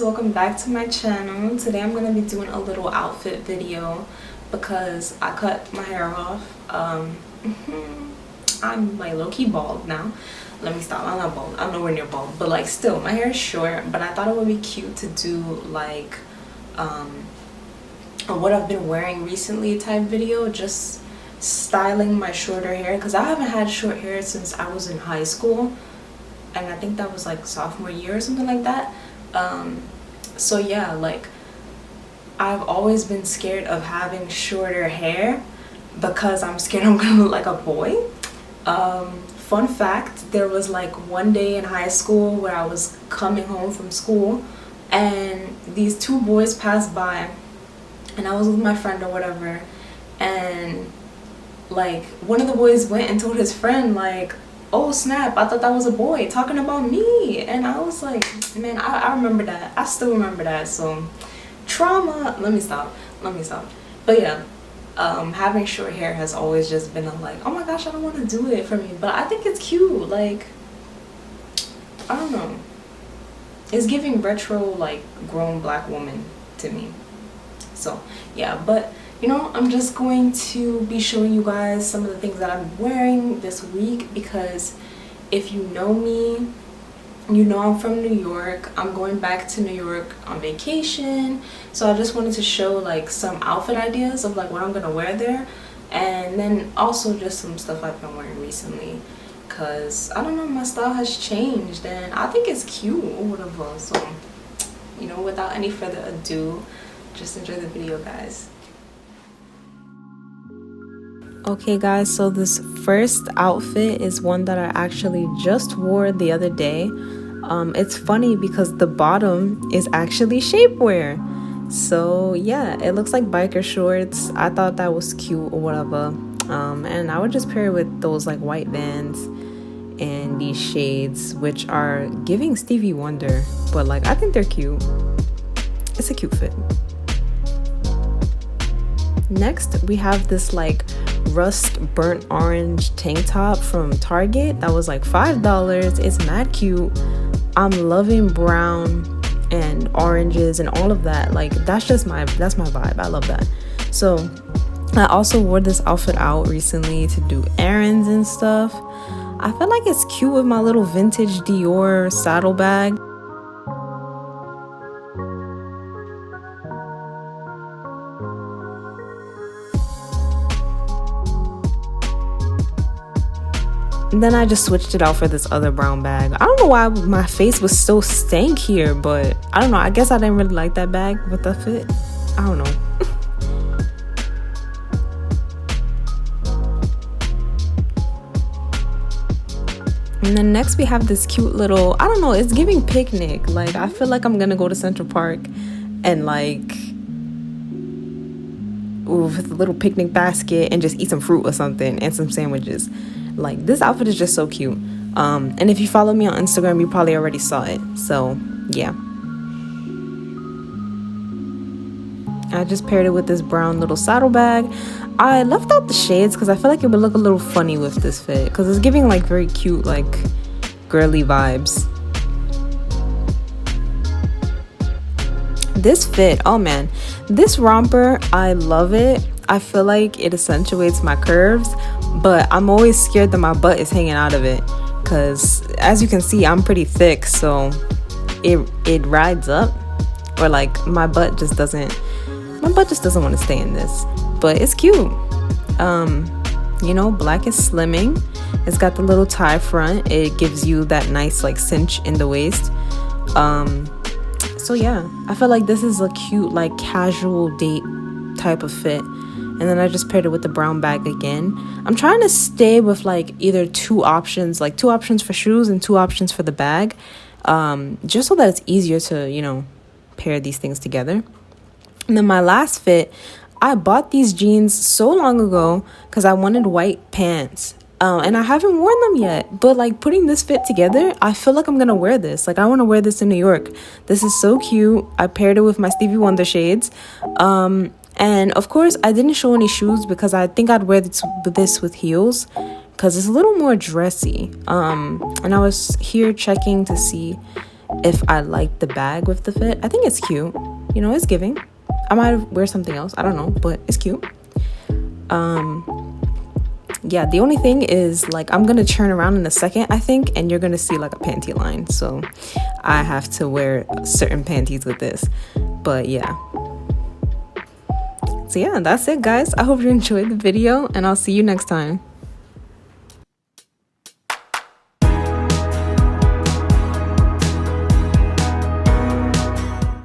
welcome back to my channel. Today I'm going to be doing a little outfit video because I cut my hair off. I'm like low-key bald now. Let me stop. I'm not bald. I'm nowhere near bald, but like still my hair is short. But I thought it would be cute to do like what I've been wearing recently type video, just styling my shorter hair because I haven't had short hair since I was in high school, and I think that was like sophomore year or something like that. So yeah, like I've always been scared of having shorter hair because I'm scared I'm gonna look like a boy. Fun fact, there was like one day in high school where I was coming home from school and these two boys passed by and I was with my friend or whatever, and like one of the boys went and told his friend like, oh snap, I thought that was a boy talking about me. And I was like, man, I remember that. I still remember that. So trauma. Let me stop. But yeah, having short hair has always just been a like, oh my gosh, I don't want to do it for me, but I think it's cute. Like, I don't know, it's giving retro like grown black woman to me. So yeah, but you know, I'm just going to be showing you guys some of the things that I'm wearing this week because if you know me, you know I'm from New York. I'm going back to New York on vacation, so I just wanted to show like some outfit ideas of like what I'm gonna wear there, and then also just some stuff I've been wearing recently because I don't know, my style has changed and I think it's cute or whatever. So you know, without any further ado, just enjoy the video, guys. Okay guys, so this first outfit is one that I actually just wore the other day. It's funny because the bottom is actually shapewear. So yeah, it looks like biker shorts. I thought that was cute or whatever. And I would just pair it with those like white Vans and these shades, which are giving Stevie Wonder, but like I think they're cute. It's a cute fit. Next we have this like rust burnt orange tank top from Target that was like $5. It's mad cute. I'm loving brown and oranges and all of that. Like that's my vibe. I love that. So I also wore this outfit out recently to do errands and stuff. I feel like it's cute with my little vintage Dior saddlebag. And then I just switched it out for this other brown bag. I don't know why my face was so stank here, but I don't know. I guess I didn't really like that bag with the fit. I don't know. And then next we have this cute little, I don't know, it's giving picnic. Like I feel like I'm gonna go to Central Park and like with a little picnic basket and just eat some fruit or something and some sandwiches. Like this outfit is just so cute. And if you follow me on Instagram, you probably already saw it. So yeah, I just paired it with this brown little saddlebag. I left out the shades because I feel like it would look a little funny with this fit because it's giving like very cute, like girly vibes. This fit, oh man, this romper, I love it. I feel like it accentuates my curves, but I'm always scared that my butt is hanging out of it because as you can see, I'm pretty thick, so it rides up, or like my butt just doesn't want to stay in this, but it's cute. You know, black is slimming. It's got the little tie front. It gives you that nice like cinch in the waist. So yeah, I feel like this is a cute like casual date type of fit. And then I just paired it with the brown bag again. I'm trying to stay with like either two options, like 2 options for shoes and 2 options for the bag, just so that it's easier to, you know, pair these things together. And then my last fit, I bought these jeans so long ago because I wanted white pants. And I haven't worn them yet, but like putting this fit together, I feel like I'm gonna wear this. Like I want to wear this in New York. This is so cute. I paired it with my Stevie Wonder shades. And of course, I didn't show any shoes because I think I'd wear this with heels because it's a little more dressy. And I was here checking to see if I like the bag with the fit. I think it's cute. You know, it's giving. I might wear something else. I don't know, but it's cute. Yeah, the only thing is, like, I'm gonna turn around in a second, I think, and you're gonna see like a panty line. So I have to wear certain panties with this. But yeah. So yeah, that's it, guys. I hope you enjoyed the video, and I'll see you next time.